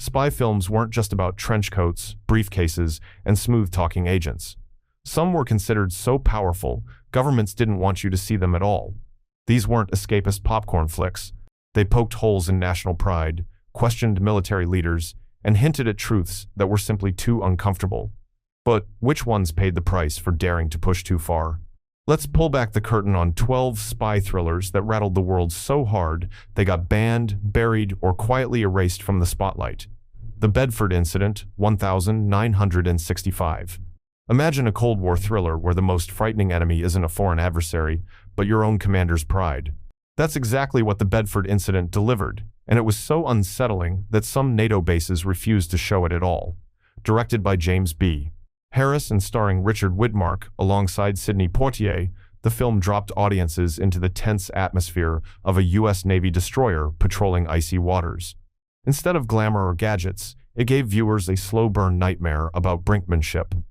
Spy films weren't just about trench coats, briefcases, and smooth-talking agents. Some were considered so powerful, governments didn't want you to see them at all. These weren't escapist popcorn flicks. They poked holes in national pride, questioned military leaders, and hinted at truths that were simply too uncomfortable. But which ones paid the price for daring to push too far? Let's pull back the curtain on 12 spy thrillers that rattled the world so hard they got banned, buried, or quietly erased from the spotlight. The Bedford Incident, 1965. Imagine a Cold War thriller where the most frightening enemy isn't a foreign adversary, but your own commander's pride. That's exactly what the Bedford Incident delivered, and it was so unsettling that some NATO bases refused to show it at all. Directed by James B. Harris and starring Richard Widmark alongside Sidney Poitier, the film dropped audiences into the tense atmosphere of a U.S. Navy destroyer patrolling icy waters. Instead of glamour or gadgets, it gave viewers a slow-burn nightmare about brinkmanship.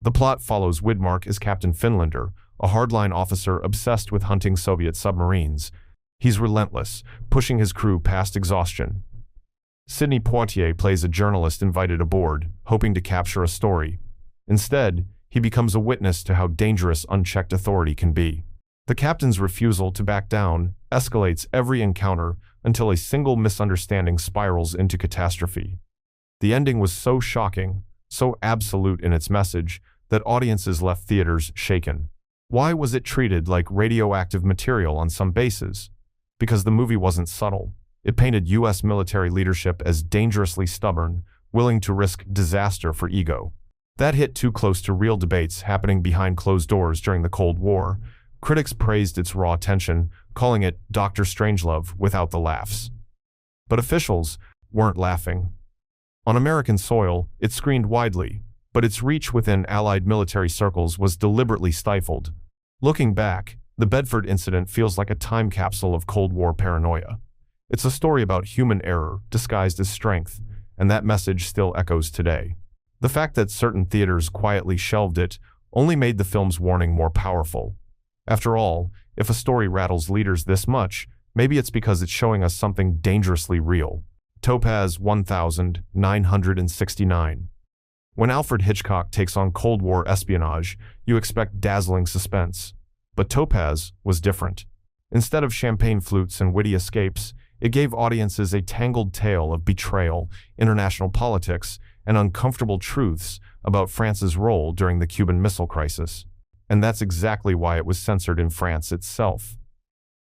The plot follows Widmark as Captain Finlander, a hardline officer obsessed with hunting Soviet submarines. He's relentless, pushing his crew past exhaustion. Sidney Poitier plays a journalist invited aboard, hoping to capture a story. Instead, he becomes a witness to how dangerous unchecked authority can be. The captain's refusal to back down escalates every encounter until a single misunderstanding spirals into catastrophe. The ending was so shocking, so absolute in its message, that audiences left theaters shaken. Why was it treated like radioactive material on some bases? Because the movie wasn't subtle. It painted U.S. military leadership as dangerously stubborn, willing to risk disaster for ego. That hit too close to real debates happening behind closed doors during the Cold War. Critics praised its raw tension, calling it Dr. Strangelove without the laughs. But officials weren't laughing. On American soil, it screened widely, but its reach within Allied military circles was deliberately stifled. Looking back, the Bedford Incident feels like a time capsule of Cold War paranoia. It's a story about human error disguised as strength, and that message still echoes today. The fact that certain theaters quietly shelved it only made the film's warning more powerful. After all, if a story rattles leaders this much, maybe it's because it's showing us something dangerously real. Topaz 1969. When Alfred Hitchcock takes on Cold War espionage, you expect dazzling suspense. But Topaz was different. Instead of champagne flutes and witty escapes, it gave audiences a tangled tale of betrayal, international politics, and uncomfortable truths about France's role during the Cuban Missile Crisis. And that's exactly why it was censored in France itself.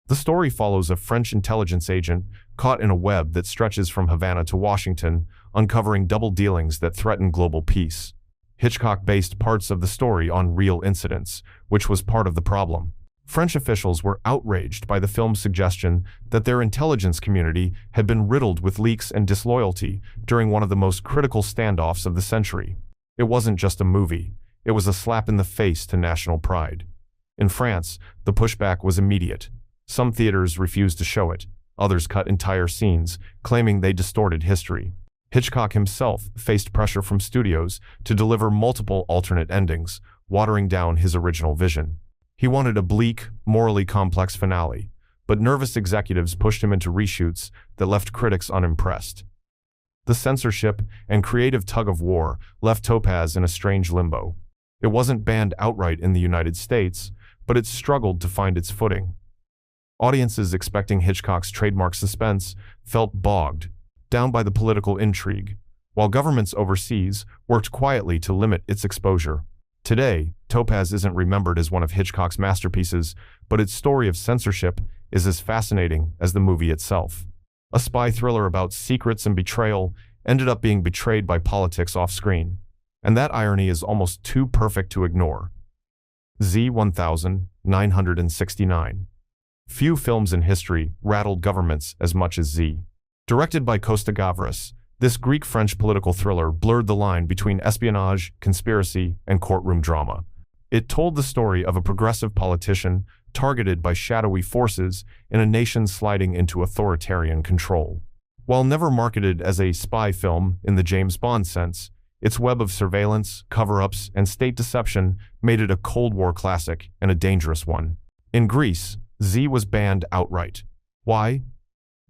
The story follows a French intelligence agent caught in a web that stretches from Havana to Washington, uncovering double dealings that threaten global peace. Hitchcock based parts of the story on real incidents, which was part of the problem. French officials were outraged by the film's suggestion that their intelligence community had been riddled with leaks and disloyalty during one of the most critical standoffs of the century. It wasn't just a movie, it was a slap in the face to national pride. In France, the pushback was immediate. Some theaters refused to show it, others cut entire scenes, claiming they distorted history. Hitchcock himself faced pressure from studios to deliver multiple alternate endings, watering down his original vision. He wanted a bleak, morally complex finale, but nervous executives pushed him into reshoots that left critics unimpressed. The censorship and creative tug-of-war left Topaz in a strange limbo. It wasn't banned outright in the United States, but it struggled to find its footing. Audiences expecting Hitchcock's trademark suspense felt bogged down by the political intrigue, while governments overseas worked quietly to limit its exposure. Today, Topaz isn't remembered as one of Hitchcock's masterpieces, but its story of censorship is as fascinating as the movie itself. A spy thriller about secrets and betrayal ended up being betrayed by politics off-screen, and that irony is almost too perfect to ignore. Z 1969. Few films in history rattled governments as much as Z. Directed by Costa Gavras, this Greek-French political thriller blurred the line between espionage, conspiracy, and courtroom drama. It told the story of a progressive politician targeted by shadowy forces in a nation sliding into authoritarian control. While never marketed as a spy film in the James Bond sense, its web of surveillance, cover-ups, and state deception made it a Cold War classic and a dangerous one. In Greece, Z was banned outright. Why?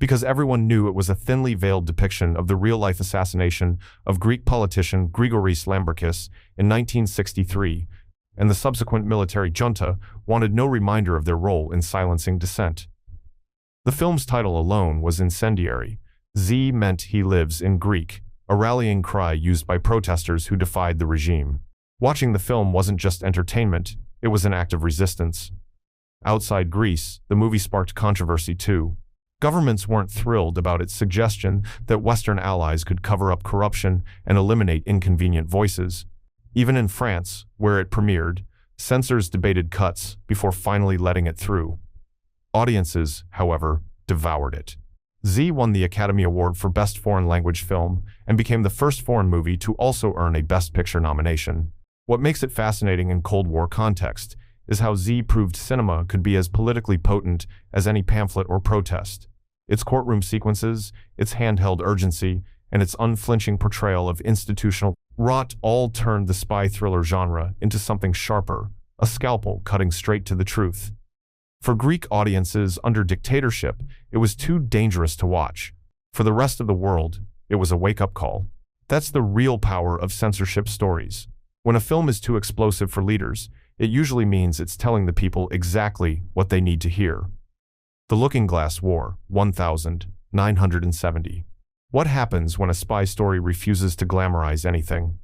because everyone knew it was a thinly veiled depiction of the real-life assassination of Greek politician Grigoris Lamberkis in 1963, and the subsequent military junta wanted no reminder of their role in silencing dissent. The film's title alone was incendiary. Z meant he lives in Greek, a rallying cry used by protesters who defied the regime. Watching the film wasn't just entertainment, it was an act of resistance. Outside Greece, the movie sparked controversy too. Governments weren't thrilled about its suggestion that Western allies could cover up corruption and eliminate inconvenient voices. Even in France, where it premiered, censors debated cuts before finally letting it through. Audiences, however, devoured it. Z won the Academy Award for Best Foreign Language Film and became the first foreign movie to also earn a Best Picture nomination. What makes it fascinating in Cold War context is how Z proved cinema could be as politically potent as any pamphlet or protest. Its courtroom sequences, its handheld urgency, and its unflinching portrayal of institutional rot all turned the spy thriller genre into something sharper, a scalpel cutting straight to the truth. For Greek audiences under dictatorship, it was too dangerous to watch. For the rest of the world, it was a wake-up call. That's the real power of censorship stories. When a film is too explosive for leaders, it usually means it's telling the people exactly what they need to hear. The Looking Glass War, 1970. What happens when a spy story refuses to glamorize anything?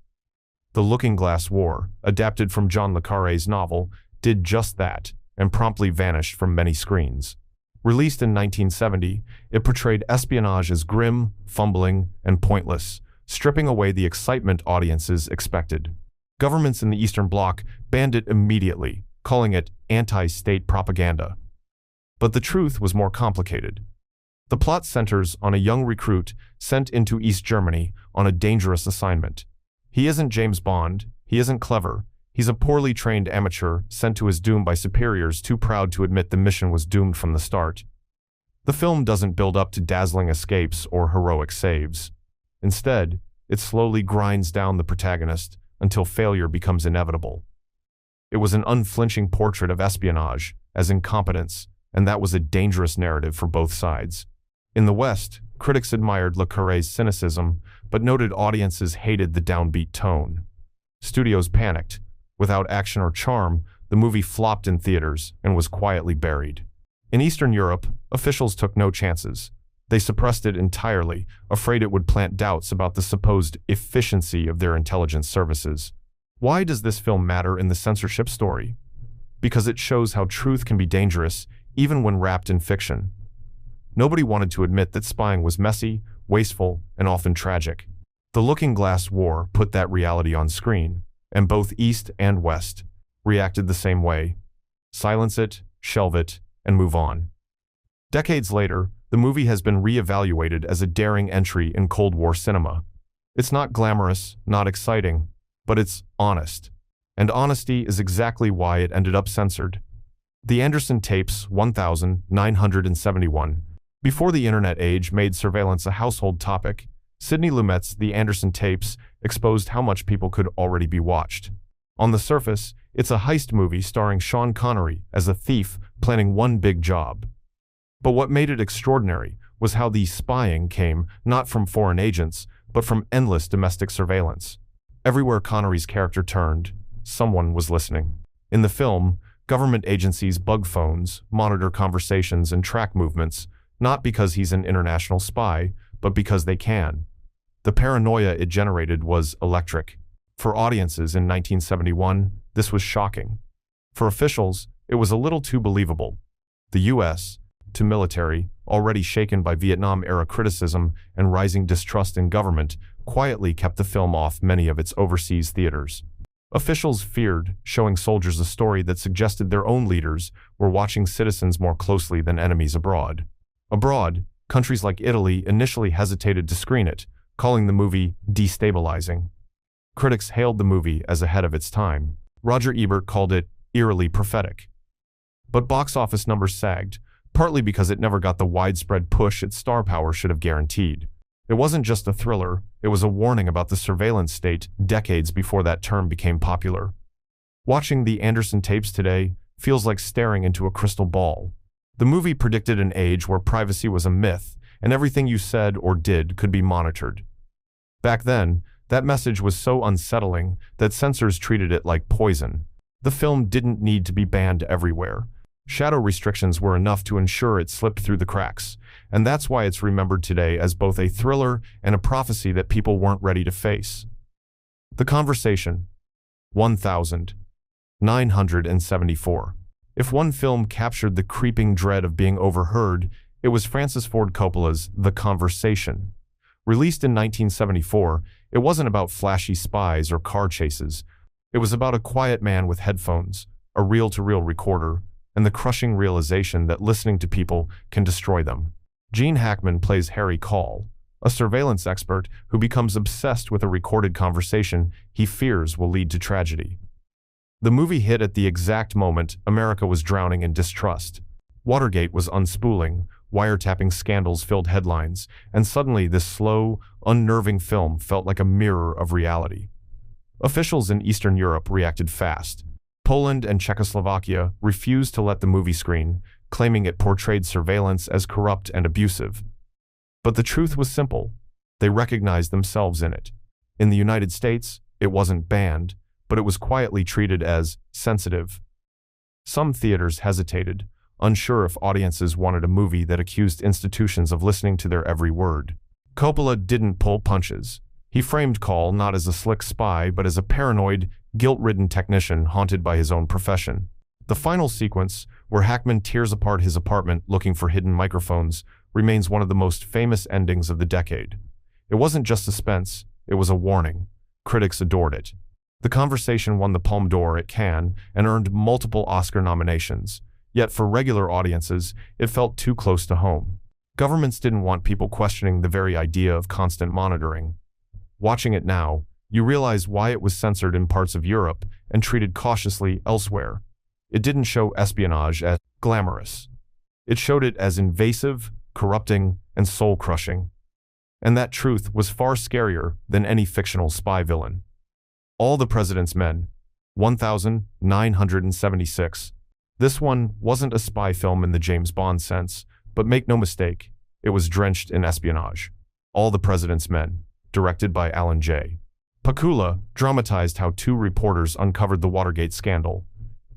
The Looking Glass War, adapted from John le Carré's novel, did just that, and promptly vanished from many screens. Released in 1970, it portrayed espionage as grim, fumbling, and pointless, stripping away the excitement audiences expected. Governments in the Eastern Bloc banned it immediately, calling it anti-state propaganda. But the truth was more complicated. The plot centers on a young recruit sent into East Germany on a dangerous assignment. He isn't James Bond, he isn't clever, he's a poorly trained amateur sent to his doom by superiors too proud to admit the mission was doomed from the start. The film doesn't build up to dazzling escapes or heroic saves. Instead, it slowly grinds down the protagonist until failure becomes inevitable. It was an unflinching portrait of espionage as incompetence, and that was a dangerous narrative for both sides. In the West, critics admired le Carré's cynicism, but noted audiences hated the downbeat tone. Studios panicked. Without action or charm, the movie flopped in theaters and was quietly buried. In Eastern Europe, officials took no chances. They suppressed it entirely, afraid it would plant doubts about the supposed efficiency of their intelligence services. Why does this film matter in the censorship story? Because it shows how truth can be dangerous, even when wrapped in fiction. Nobody wanted to admit that spying was messy, wasteful, and often tragic. The Looking Glass War put that reality on screen, and both East and West reacted the same way. Silence it, shelve it, and move on. Decades later, the movie has been re-evaluated as a daring entry in Cold War cinema. It's not glamorous, not exciting, but it's honest. And honesty is exactly why it ended up censored. The Anderson Tapes, 1971. Before the internet age made surveillance a household topic, Sidney Lumet's The Anderson Tapes exposed how much people could already be watched. On the surface, it's a heist movie starring Sean Connery as a thief planning one big job. But what made it extraordinary was how the spying came not from foreign agents, but from endless domestic surveillance. Everywhere Connery's character turned, someone was listening. In the film, government agencies bug phones, monitor conversations, and track movements, not because he's an international spy, but because they can. The paranoia it generated was electric. For audiences in 1971, this was shocking. For officials, it was a little too believable. The U.S., to military, already shaken by Vietnam-era criticism and rising distrust in government, quietly kept the film off many of its overseas theaters. Officials feared showing soldiers a story that suggested their own leaders were watching citizens more closely than enemies abroad. Abroad, countries like Italy initially hesitated to screen it, calling the movie destabilizing. Critics hailed the movie as ahead of its time. Roger Ebert called it eerily prophetic. But box office numbers sagged, partly because it never got the widespread push its star power should have guaranteed. It wasn't just a thriller, it was a warning about the surveillance state decades before that term became popular. Watching the Anderson Tapes today feels like staring into a crystal ball. The movie predicted an age where privacy was a myth, and everything you said or did could be monitored. Back then, that message was so unsettling that censors treated it like poison. The film didn't need to be banned everywhere. Shadow restrictions were enough to ensure it slipped through the cracks, and that's why it's remembered today as both a thriller and a prophecy that people weren't ready to face. The Conversation, 1974. If one film captured the creeping dread of being overheard, it was Francis Ford Coppola's The Conversation. Released in 1974, it wasn't about flashy spies or car chases. It was about a quiet man with headphones, a reel-to-reel recorder, and the crushing realization that listening to people can destroy them. Gene Hackman plays Harry Call, a surveillance expert who becomes obsessed with a recorded conversation he fears will lead to tragedy. The movie hit at the exact moment America was drowning in distrust. Watergate was unspooling, wiretapping scandals filled headlines, and suddenly this slow, unnerving film felt like a mirror of reality. Officials in Eastern Europe reacted fast. Poland and Czechoslovakia refused to let the movie screen, claiming it portrayed surveillance as corrupt and abusive. But the truth was simple. They recognized themselves in it. In the United States, it wasn't banned, but it was quietly treated as sensitive. Some theaters hesitated, unsure if audiences wanted a movie that accused institutions of listening to their every word. Coppola didn't pull punches. He framed Call not as a slick spy, but as a paranoid, guilt-ridden technician haunted by his own profession. The final sequence, where Hackman tears apart his apartment looking for hidden microphones, remains one of the most famous endings of the decade. It wasn't just suspense, it was a warning. Critics adored it. The Conversation won the Palme d'Or at Cannes and earned multiple Oscar nominations. Yet for regular audiences, it felt too close to home. Governments didn't want people questioning the very idea of constant monitoring. Watching it now, you realize why it was censored in parts of Europe and treated cautiously elsewhere. It didn't show espionage as glamorous. It showed it as invasive, corrupting, and soul-crushing. And that truth was far scarier than any fictional spy villain. All the President's Men, 1976. This one wasn't a spy film in the James Bond sense, but make no mistake, it was drenched in espionage. All the President's Men, directed by Alan J. Pakula, dramatized how two reporters uncovered the Watergate scandal.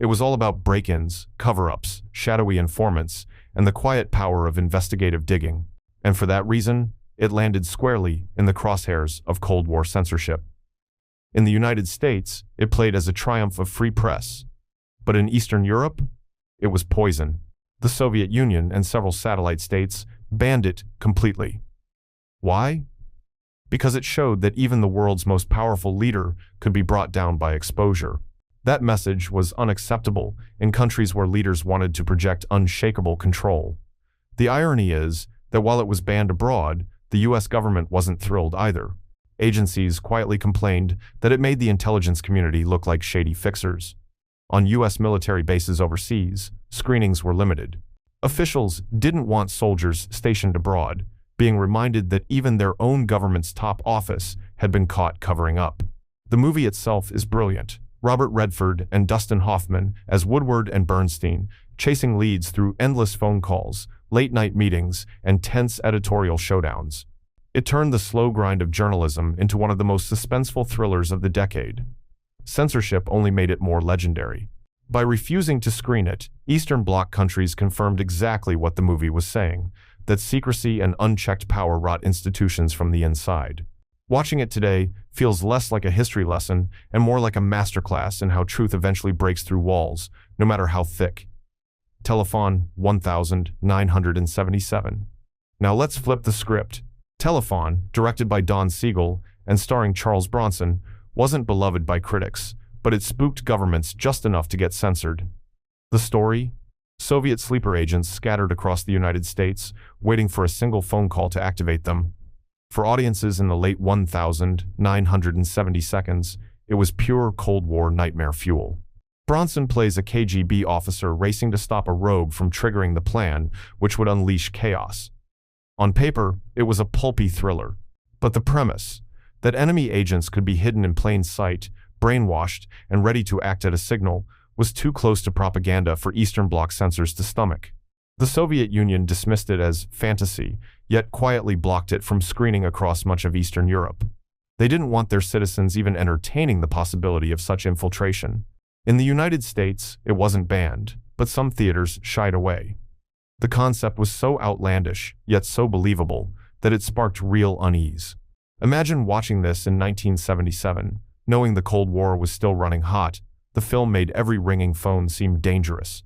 It was all about break-ins, cover-ups, shadowy informants, and the quiet power of investigative digging. And for that reason, it landed squarely in the crosshairs of Cold War censorship. In the United States, it played as a triumph of free press. But in Eastern Europe, it was poison. The Soviet Union and several satellite states banned it completely. Why? Because it showed that even the world's most powerful leader could be brought down by exposure. That message was unacceptable in countries where leaders wanted to project unshakable control. The irony is that while it was banned abroad, the US government wasn't thrilled either. Agencies quietly complained that it made the intelligence community look like shady fixers. On US military bases overseas, screenings were limited. Officials didn't want soldiers stationed abroad being reminded that even their own government's top office had been caught covering up. The movie itself is brilliant. Robert Redford and Dustin Hoffman as Woodward and Bernstein, chasing leads through endless phone calls, late-night meetings, and tense editorial showdowns. It turned the slow grind of journalism into one of the most suspenseful thrillers of the decade. Censorship only made it more legendary. By refusing to screen it, Eastern Bloc countries confirmed exactly what the movie was saying, that secrecy and unchecked power rot institutions from the inside. Watching it today feels less like a history lesson and more like a masterclass in how truth eventually breaks through walls, no matter how thick. Telefon, 1977. Now let's flip the script. Telefon, directed by Don Siegel and starring Charles Bronson, wasn't beloved by critics, but it spooked governments just enough to get censored. The story? Soviet sleeper agents scattered across the United States, waiting for a single phone call to activate them. For audiences in the late 1970 seconds, it was pure Cold War nightmare fuel. Bronson plays a KGB officer racing to stop a rogue from triggering the plan, which would unleash chaos. On paper, it was a pulpy thriller. But the premise, that enemy agents could be hidden in plain sight, brainwashed, and ready to act at a signal, was too close to propaganda for Eastern Bloc censors to stomach. The Soviet Union dismissed it as fantasy, yet quietly blocked it from screening across much of Eastern Europe. They didn't want their citizens even entertaining the possibility of such infiltration. In the United States, it wasn't banned, but some theaters shied away. The concept was so outlandish, yet so believable, that it sparked real unease. Imagine watching this in 1977, knowing the Cold War was still running hot. The film made every ringing phone seem dangerous.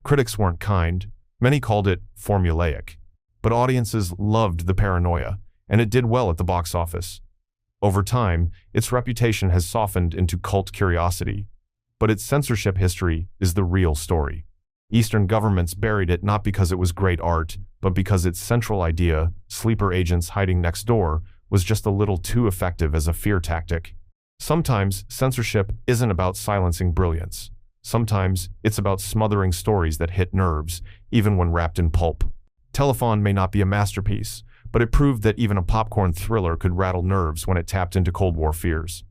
Critics weren't kind. Many called it formulaic. But audiences loved the paranoia, and it did well at the box office. Over time, its reputation has softened into cult curiosity. But its censorship history is the real story. Eastern governments buried it not because it was great art, but because its central idea, sleeper agents hiding next door, was just a little too effective as a fear tactic. Sometimes censorship isn't about silencing brilliance. Sometimes it's about smothering stories that hit nerves, even when wrapped in pulp. Telefon may not be a masterpiece, but it proved that even a popcorn thriller could rattle nerves when it tapped into Cold War fears.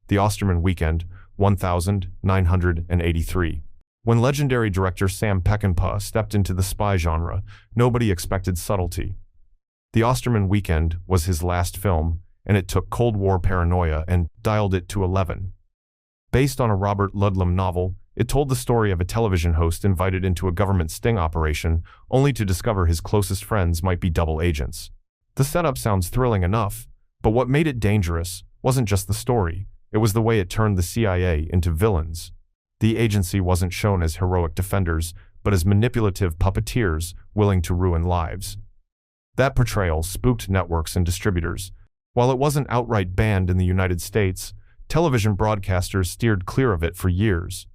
The Osterman Weekend, 1983. When legendary director Sam Peckinpah stepped into the spy genre, nobody expected subtlety. The Osterman Weekend was his last film, and it took Cold War paranoia and dialed it to 11. Based on a Robert Ludlum novel, it told the story of a television host invited into a government sting operation only to discover his closest friends might be double agents. The setup sounds thrilling enough, but what made it dangerous wasn't just the story, it was the way it turned the CIA into villains. The agency wasn't shown as heroic defenders, but as manipulative puppeteers willing to ruin lives. That portrayal spooked networks and distributors. While it wasn't outright banned in the United States, television broadcasters steered clear of it for years.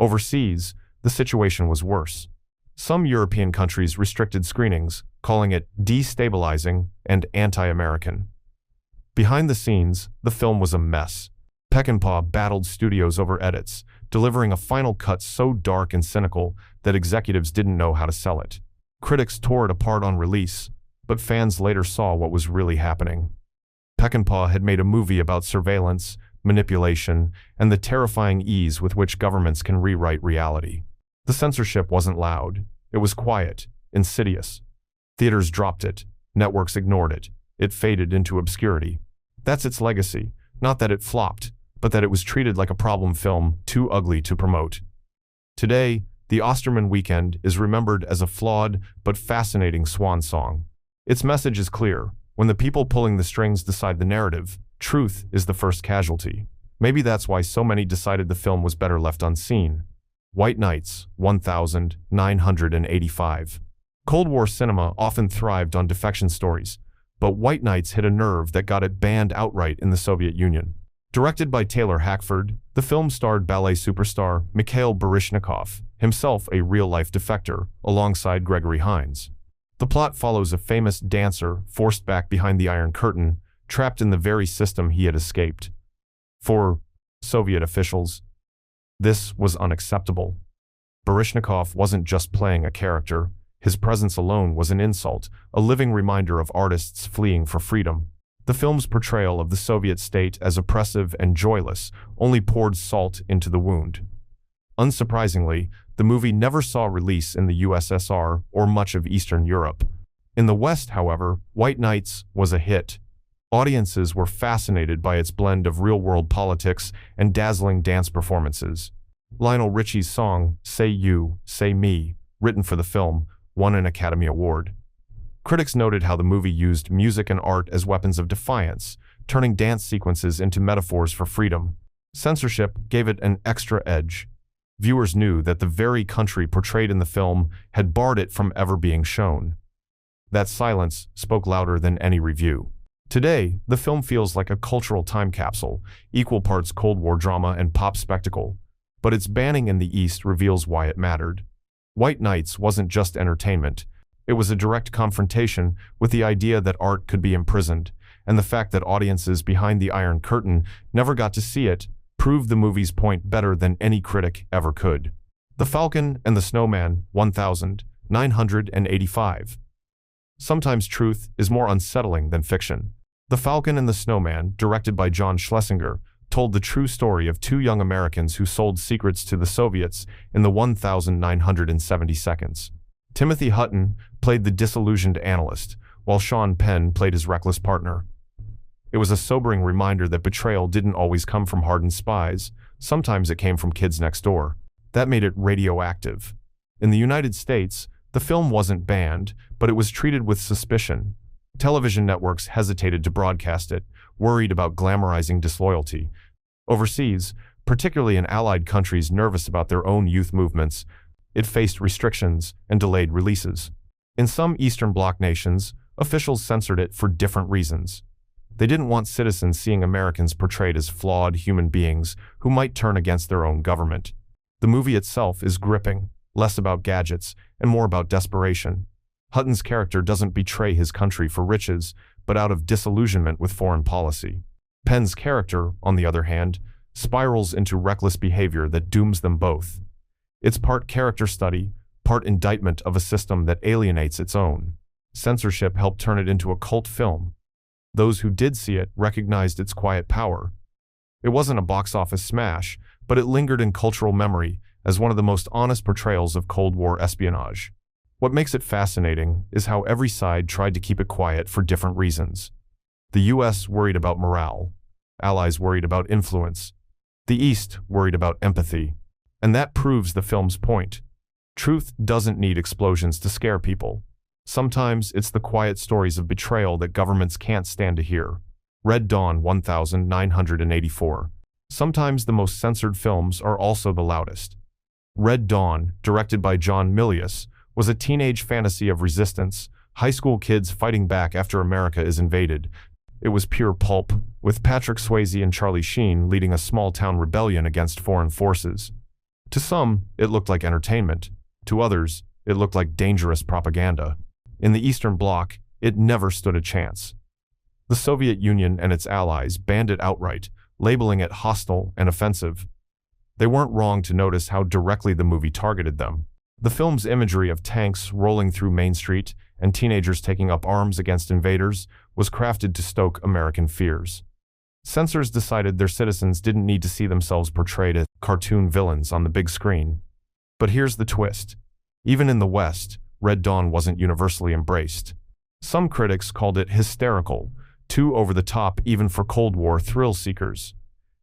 Overseas, the situation was worse. Some European countries restricted screenings, calling it destabilizing and anti-American. Behind the scenes, the film was a mess. Peckinpah battled studios over edits, delivering a final cut so dark and cynical that executives didn't know how to sell it. Critics tore it apart on release, but fans later saw what was really happening. Peckinpah had made a movie about surveillance, manipulation, and the terrifying ease with which governments can rewrite reality. The censorship wasn't loud. It was quiet, insidious. Theaters dropped it. Networks ignored it. It faded into obscurity. That's its legacy. Not that it flopped, but that it was treated like a problem film too ugly to promote. Today, The Osterman Weekend is remembered as a flawed but fascinating swan song. Its message is clear. When the people pulling the strings decide the narrative, truth is the first casualty. Maybe that's why so many decided the film was better left unseen. White Nights, 1985. Cold War cinema often thrived on defection stories, but White Nights hit a nerve that got it banned outright in the Soviet Union. Directed by Taylor Hackford, the film starred ballet superstar Mikhail Baryshnikov, himself a real-life defector, alongside Gregory Hines. The plot follows a famous dancer forced back behind the Iron Curtain, trapped in the very system he had escaped. For Soviet officials, this was unacceptable. Baryshnikov wasn't just playing a character. His presence alone was an insult, a living reminder of artists fleeing for freedom. The film's portrayal of the Soviet state as oppressive and joyless only poured salt into the wound. Unsurprisingly, the movie never saw release in the USSR or much of Eastern Europe. In the West, however, White Nights was a hit. Audiences were fascinated by its blend of real-world politics and dazzling dance performances. Lionel Richie's song, Say You, Say Me, written for the film, won an Academy Award. Critics noted how the movie used music and art as weapons of defiance, turning dance sequences into metaphors for freedom. Censorship gave it an extra edge. Viewers knew that the very country portrayed in the film had barred it from ever being shown. That silence spoke louder than any review. Today, the film feels like a cultural time capsule, equal parts Cold War drama and pop spectacle. But its banning in the East reveals why it mattered. White Nights wasn't just entertainment. It was a direct confrontation with the idea that art could be imprisoned, and the fact that audiences behind the Iron Curtain never got to see it proved the movie's point better than any critic ever could. The Falcon and the Snowman, 1985. Sometimes truth is more unsettling than fiction. The Falcon and the Snowman, directed by John Schlesinger, told the true story of two young Americans who sold secrets to the Soviets in the 1970 seconds. Timothy Hutton played the disillusioned analyst, while Sean Penn played his reckless partner. It was a sobering reminder that betrayal didn't always come from hardened spies. Sometimes it came from kids next door. That made it radioactive. In the United States, the film wasn't banned, but it was treated with suspicion. Television networks hesitated to broadcast it, worried about glamorizing disloyalty. Overseas, particularly in allied countries nervous about their own youth movements, it faced restrictions and delayed releases. In some Eastern Bloc nations, officials censored it for different reasons. They didn't want citizens seeing Americans portrayed as flawed human beings who might turn against their own government. The movie itself is gripping, less about gadgets and more about desperation. Hutton's character doesn't betray his country for riches, but out of disillusionment with foreign policy. Penn's character, on the other hand, spirals into reckless behavior that dooms them both. It's part character study, part indictment of a system that alienates its own. Censorship helped turn it into a cult film. Those who did see it recognized its quiet power. It wasn't a box office smash, but it lingered in cultural memory as one of the most honest portrayals of Cold War espionage. What makes it fascinating is how every side tried to keep it quiet for different reasons. The US worried about morale. Allies worried about influence. The East worried about empathy. And that proves the film's point. Truth doesn't need explosions to scare people. Sometimes it's the quiet stories of betrayal that governments can't stand to hear. Red Dawn 1984. Sometimes the most censored films are also the loudest. Red Dawn, directed by John Milius, was a teenage fantasy of resistance, high school kids fighting back after America is invaded. It was pure pulp, with Patrick Swayze and Charlie Sheen leading a small-town rebellion against foreign forces. To some, it looked like entertainment. To others, it looked like dangerous propaganda. In the Eastern Bloc, it never stood a chance. The Soviet Union and its allies banned it outright, labeling it hostile and offensive. They weren't wrong to notice how directly the movie targeted them. The film's imagery of tanks rolling through Main Street and teenagers taking up arms against invaders was crafted to stoke American fears. Censors decided their citizens didn't need to see themselves portrayed as cartoon villains on the big screen. But here's the twist. Even in the West, Red Dawn wasn't universally embraced. Some critics called it hysterical, too over-the-top even for Cold War thrill-seekers.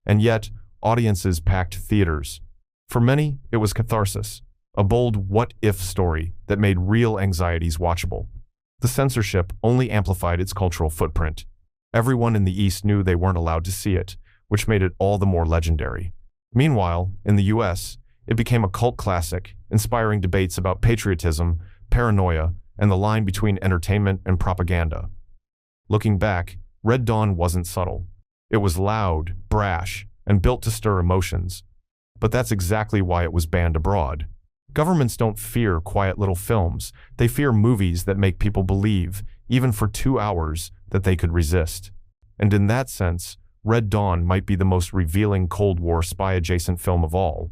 And yet, audiences packed theaters. For many, it was catharsis, a bold what-if story that made real anxieties watchable. The censorship only amplified its cultural footprint. Everyone in the East knew they weren't allowed to see it, which made it all the more legendary. Meanwhile, in the US, it became a cult classic, inspiring debates about patriotism, paranoia, and the line between entertainment and propaganda. Looking back, Red Dawn wasn't subtle. It was loud, brash, and built to stir emotions. But that's exactly why it was banned abroad. Governments don't fear quiet little films. They fear movies that make people believe, even for 2 hours, that they could resist. And in that sense, Red Dawn might be the most revealing Cold War spy-adjacent film of all.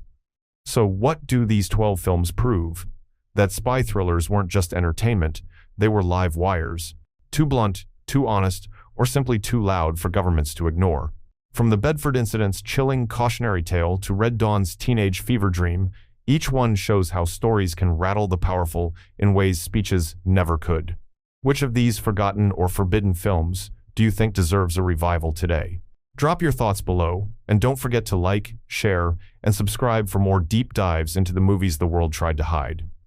So what do these 12 films prove? That spy thrillers weren't just entertainment, they were live wires. Too blunt, too honest, or simply too loud for governments to ignore. From the Bedford incident's chilling cautionary tale to Red Dawn's teenage fever dream, each one shows how stories can rattle the powerful in ways speeches never could. Which of these forgotten or forbidden films do you think deserves a revival today? Drop your thoughts below, and don't forget to like, share, and subscribe for more deep dives into the movies the world tried to hide.